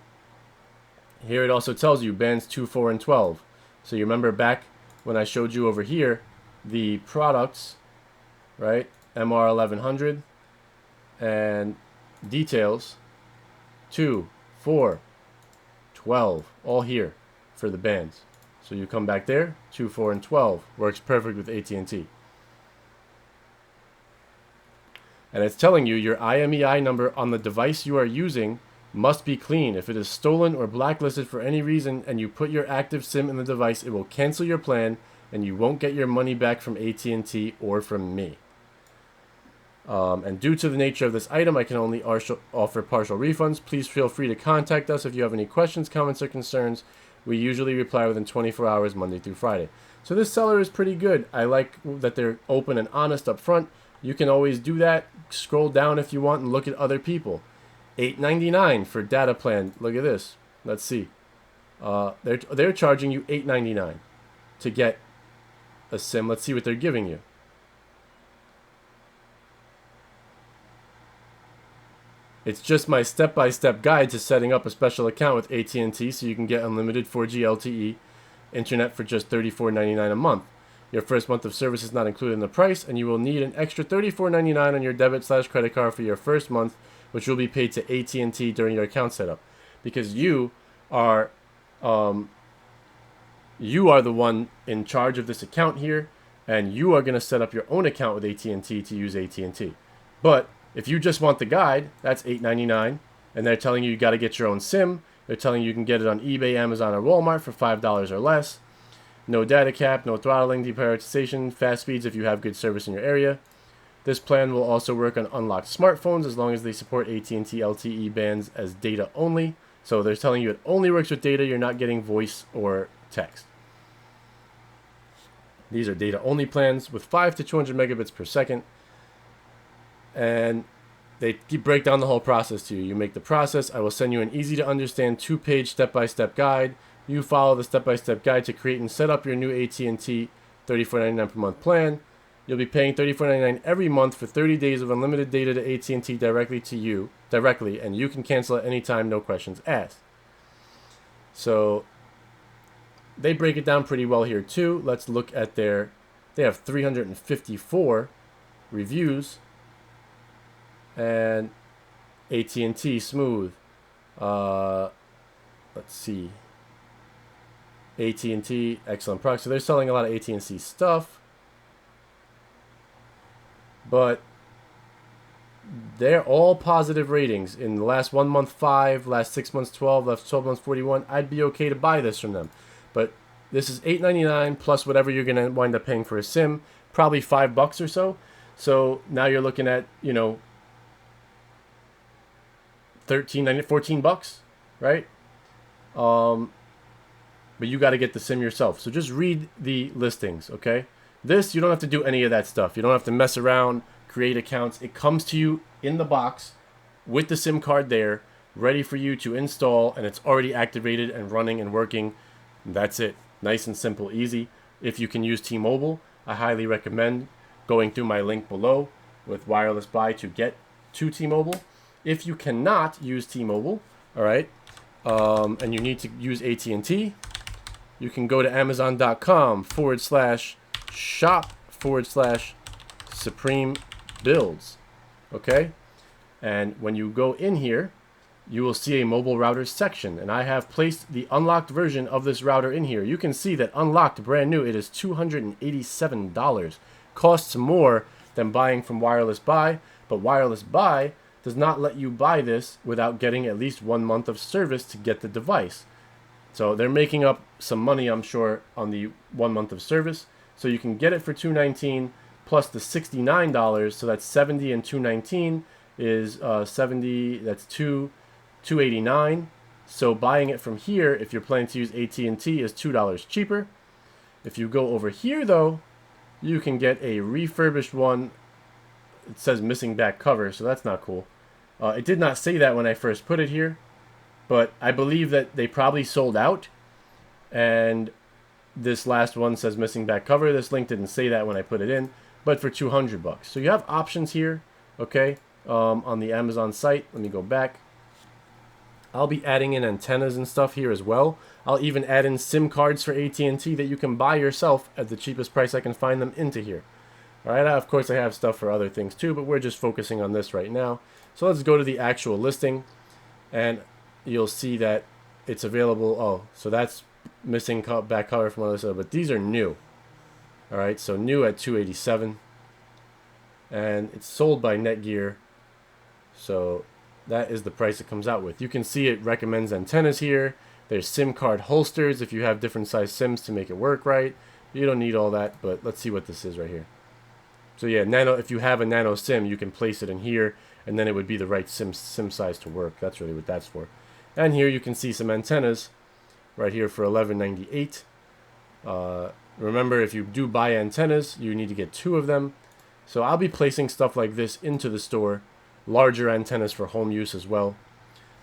Here it also tells you bands 2, 4, and 12. So you remember back when I showed you over here the products, right? MR1100 and details 2, 4, 12, all here for the bands. So you come back there, 2, 4, and 12 works perfect with AT&T. And it's telling you your IMEI number on the device you are using must be clean. If it is stolen or blacklisted for any reason and you put your active SIM in the device, it will cancel your plan and you won't get your money back from AT&T or from me. And due to the nature of this item, I can only offer partial refunds. Please feel free to contact us if you have any questions, comments, or concerns. We usually reply within 24 hours, Monday through Friday. So this seller is pretty good. I like that they're open and honest up front. You can always do that. Scroll down if you want and look at other people. $8.99 for data plan. Look at this. Let's see. They're charging you $8.99 to get a SIM. Let's see what they're giving you. It's just my step-by-step guide to setting up a special account with AT&T so you can get unlimited 4G LTE internet for just $34.99 a month. Your first month of service is not included in the price, and you will need an extra $34.99 on your debit/credit card for your first month, which will be paid to AT&T during your account setup, because you are the one in charge of this account here, and you are going to set up your own account with AT&T to use AT&T. But if you just want the guide, that's $8.99, and they're telling you got to get your own SIM. They're telling you can get it on eBay, Amazon, or Walmart for $5 or less. No data cap, no throttling, deprioritization, fast speeds if you have good service in your area. This plan will also work on unlocked smartphones as long as they support AT&T LTE bands as data only. So they're telling you it only works with data. You're not getting voice or text. These are data only plans with 5 to 200 megabits per second. And they break down the whole process to you. You make the process. I will send you an easy to understand 2-page step-by-step guide. You follow the step-by-step guide to create and set up your new AT&T $34.99 per month plan. You'll be paying $34.99 every month for 30 days of unlimited data to AT&T directly, and you can cancel at any time, no questions asked. So they break it down pretty well here too. Let's look at they have 354 reviews, and AT&T smooth. Let's see. AT&T, excellent product. So they're selling a lot of AT&T stuff, but they're all positive ratings. In the last 1 month, 5, last 6 months, 12, last 12 months, 41. I'd be okay to buy this from them. But this is $8.99 plus whatever you're going to wind up paying for a SIM, probably $5 or so. So now you're looking at, $14, right? But you got to get the SIM yourself. So just read the listings, okay? This, you don't have to do any of that stuff. You don't have to mess around, create accounts. It comes to you in the box with the SIM card there, ready for you to install, and it's already activated and running and working. That's it. Nice and simple, easy. If you can use T-Mobile, I highly recommend going through my link below with Wireless Buy to get to T-Mobile. If you cannot use T-Mobile, all right, and you need to use AT&T, you can go to Amazon.com/shop/Supreme Builds. Okay, and when you go in here, you will see a mobile routers section, and I have placed the unlocked version of this router in here. You can see that unlocked, brand new, it is $287. Costs more than buying from Wireless Buy, but Wireless Buy does not let you buy this without getting at least 1 month of service to get the device. So they're making up some money, I'm sure, on the 1 month of service. So you can get it for $219 plus the $69. So that's $70 and $219 is $70. That's $289. So buying it from here, if you're planning to use AT&T, is $2 cheaper. If you go over here, though, you can get a refurbished one. It says missing back cover, so that's not cool. It did not say that when I first put it here, but I believe that they probably sold out. And this last one says missing back cover. This link didn't say that when I put it in, but for $200. So you have options here, okay, on the Amazon site. Let me go back. I'll be adding in antennas and stuff here as well. I'll even add in SIM cards for AT&T that you can buy yourself at the cheapest price I can find them into here. All right, of course I have stuff for other things too, but we're just focusing on this right now. So let's go to the actual listing, and you'll see that it's available. Oh, so that's missing back cover from other stuff, but these are new. All right, so new at $287, and it's sold by Netgear. So that is the price it comes out with. You can see it recommends antennas here. There's SIM card holsters if you have different size SIMs to make it work right. You don't need all that, but let's see what this is right here. So yeah, nano. If you have a nano SIM, you can place it in here, and then it would be the right SIM size to work. That's really what that's for. And here you can see some antennas right here for $11.98. Remember, if you do buy antennas, you need to get 2 of them. So I'll be placing stuff like this into the store, larger antennas for home use as well.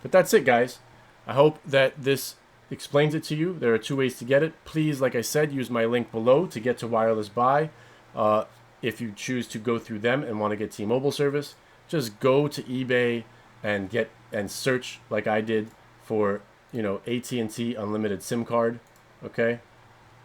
But that's it, guys. I hope that this explains it to you. There are 2 ways to get it. Please, like I said, use my link below to get to Wireless Buy. If you choose to go through them and want to get T-Mobile service, just go to eBay and search like I did for, you know, AT&T unlimited SIM card. Okay,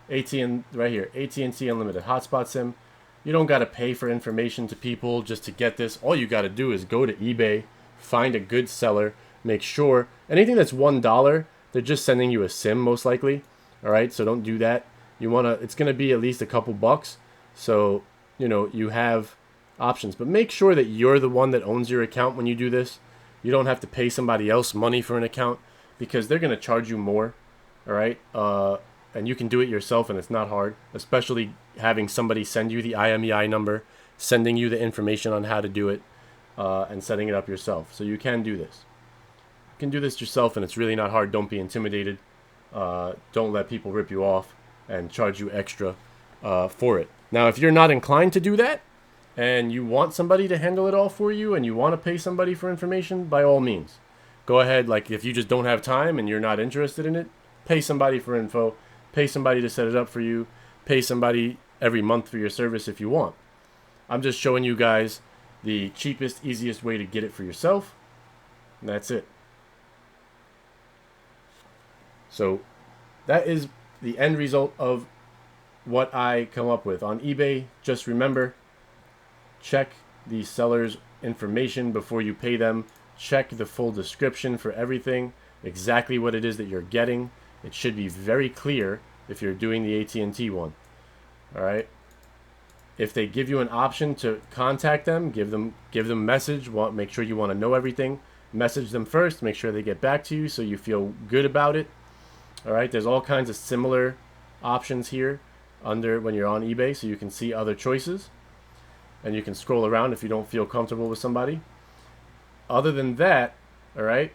right here, AT&T unlimited hotspot SIM. You don't got to pay for information to people just to get this. All you got to do is go to eBay, find a good seller, make sure anything that's $1, they're just sending you a SIM most likely. All right, so don't do that. You want to, it's going to be at least a couple bucks. So, you know, you have options, but make sure that you're the one that owns your account when you do this. You don't have to pay somebody else money for an account because they're going to charge you more. All right. And you can do it yourself, and it's not hard, especially having somebody send you the IMEI number, sending you the information on how to do it, and setting it up yourself. So you can do this. You can do this yourself, and it's really not hard. Don't be intimidated. Don't let people rip you off and charge you extra for it. Now, if you're not inclined to do that, and you want somebody to handle it all for you, and you want to pay somebody for information, by all means, go ahead. Like, if you just don't have time and you're not interested in it, pay somebody for info. Pay somebody to set it up for you. Pay somebody every month for your service if you want. I'm just showing you guys the cheapest, easiest way to get it for yourself. And that's it. So that is the end result of what I come up with on eBay. Just remember, check the seller's information before you pay them. Check the full description for everything, exactly what it is that you're getting. It should be very clear if you're doing the AT&T one. All right. If they give you an option to contact them, give them a message. Make sure you want to know everything. Message them first. Make sure they get back to you so you feel good about it. All right. There's all kinds of similar options here under when you're on eBay, so you can see other choices, and you can scroll around if you don't feel comfortable with somebody. Other than that, all right.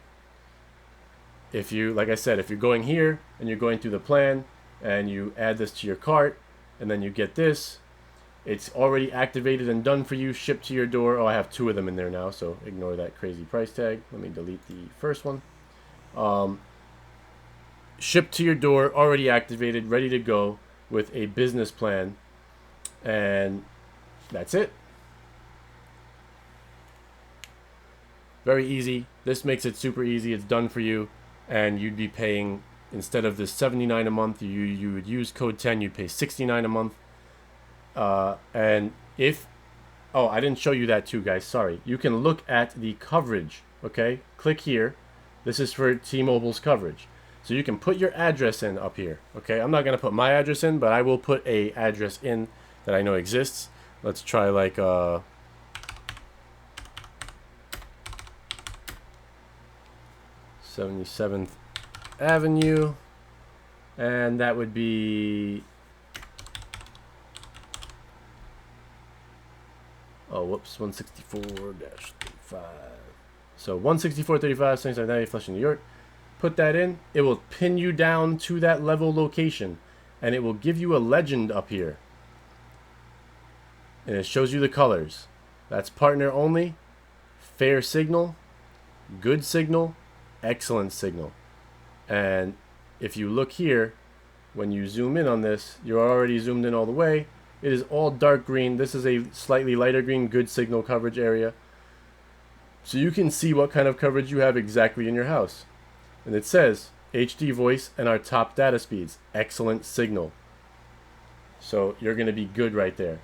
If you, like I said, if you're going here and you're going through the plan and you add this to your cart and then you get this, it's already activated and done for you, shipped to your door. Oh, I have 2 of them in there now, so ignore that crazy price tag. Let me delete the first one. Shipped to your door, already activated, ready to go with a business plan, and that's it. Very easy. This makes it super easy. It's done for you, and you'd be paying, instead of the $79 a month, you would use code 10. You'd pay $69 a month. And if, oh, I didn't show you that too, guys. Sorry. You can look at the coverage. Okay, click here. This is for T-Mobile's coverage. So you can put your address in up here. Okay, I'm not gonna put my address in, but I will put a address in that I know exists. Let's try like 77th Avenue, and that would be, oh whoops, 164-35. So 164-35, 77th Flushing, New York. Put that in. It will pin you down to that level location, and it will give you a legend up here, and it shows you the colors. That's partner only, fair signal, good signal, excellent signal. And if you look here, when you zoom in on this, you're already zoomed in all the way. It is all dark green. This is a slightly lighter green, good signal coverage area. So you can see what kind of coverage you have exactly in your house. And it says HD voice and our top data speeds, excellent signal. So you're going to be good right there.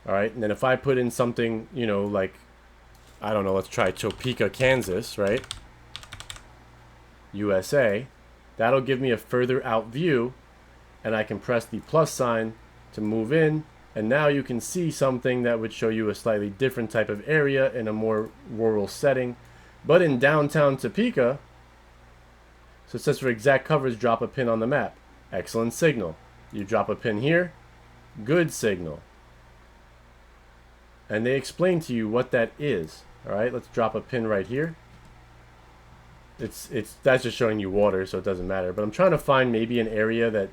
All right, and then if I put in something, you know, like, I don't know, let's try Topeka, Kansas, right? USA, that'll give me a further out view, and I can press the plus sign to move in, and now you can see something that would show you a slightly different type of area in a more rural setting. But in downtown Topeka, so it says for exact coverage, drop a pin on the map. Excellent signal. You drop a pin here, good signal. And they explain to you what that is. All right, let's drop a pin right here. That's just showing you water, so it doesn't matter. But I'm trying to find maybe an area that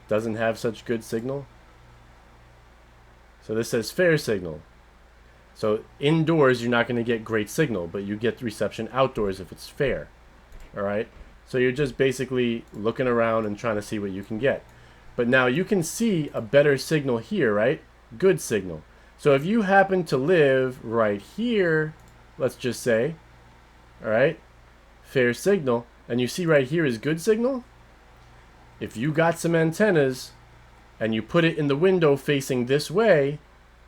doesn't have such good signal. So this says fair signal. So indoors, you're not going to get great signal, but you get reception outdoors if it's fair. All right. So you're just basically looking around and trying to see what you can get. But now you can see a better signal here, right? Good signal. So if you happen to live right here, let's just say, all right, fair signal, and you see right here is good signal. If you got some antennas and you put it in the window facing this way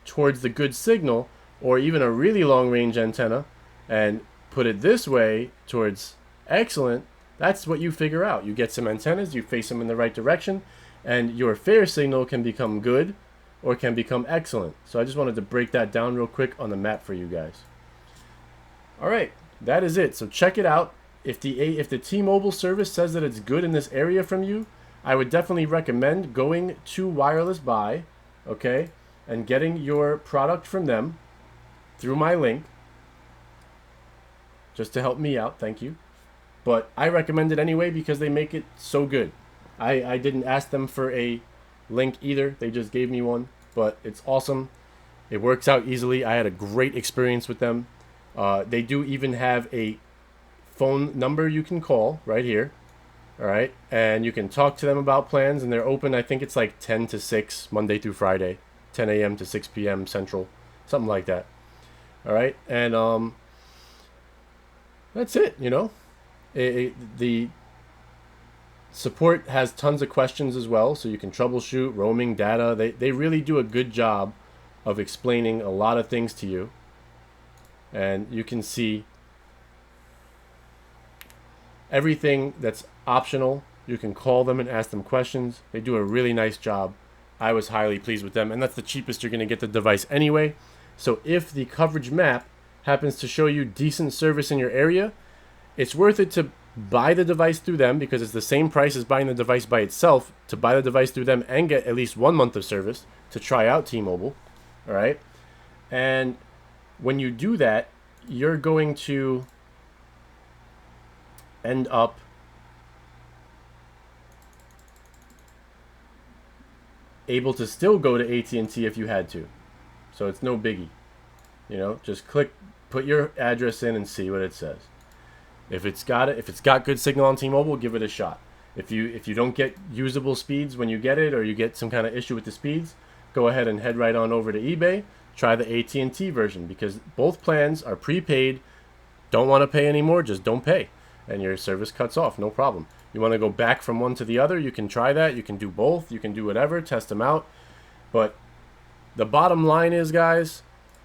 towards the good signal, or even a really long range antenna and put it this way towards excellent, that's what you figure out. You get some antennas, you face them in the right direction, and your fair signal can become good or can become excellent. So I just wanted to break that down real quick on the map for you guys. All right, that is it. So check it out. If the T-Mobile service says that it's good in this area from you, I would definitely recommend going to Wireless Buy, okay, and getting your product from them through my link, just to help me out. Thank you. But I recommend it anyway because they make it so good. I didn't ask them for a link either. They just gave me one, but it's awesome. It works out easily. I had a great experience with them. They do even have a phone number you can call right here. All right, and you can talk to them about plans, and they're open. I think it's like 10 to 6 Monday through Friday, 10 a.m. to 6 p.m. Central, something like that. All right, and that's it. You know, the support has tons of questions as well, so you can troubleshoot roaming data. They really do a good job of explaining a lot of things to you, and you can see everything that's optional. You can call them and ask them questions. They do a really nice job. I was highly pleased with them, and that's the cheapest you're going to get the device anyway. So if the coverage map happens to show you decent service in your area, it's worth it to buy the device through them, because it's the same price as buying the device by itself, to buy the device through them and get at least 1 month of service to try out T-Mobile. All right, and when you do that, you're going to end up able to still go to AT&T if you had to. So it's no biggie. You know, just click, put your address in and see what it says. If it's got good signal on T-Mobile, give it a shot. If you don't get usable speeds when you get it, or you get some kind of issue with the speeds, go ahead and head right on over to eBay. Try the AT&T version, because both plans are prepaid don't want to pay anymore, just don't pay, and your service cuts off, no problem. You want to go back from one to the other, you can try that. You can do both, you can do whatever, test them out. But the bottom line is, guys,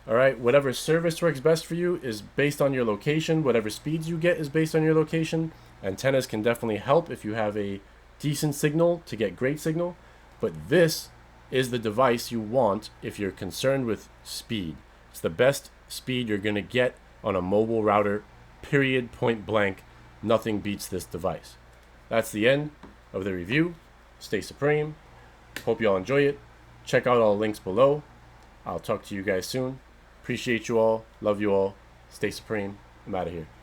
all right, whatever service works best for you is based on your location. Whatever speeds you get is based on your location. Antennas can definitely help if you have a decent signal to get great signal, but this is the device you want if you're concerned with speed. It's the best speed you're going to get on a mobile router, period, point blank. Nothing beats this device. That's the end of the review. Stay supreme. Hope you all enjoy it. Check out all the links below. I'll talk to you guys soon. Appreciate you all. Love you all. Stay supreme. I'm out of here.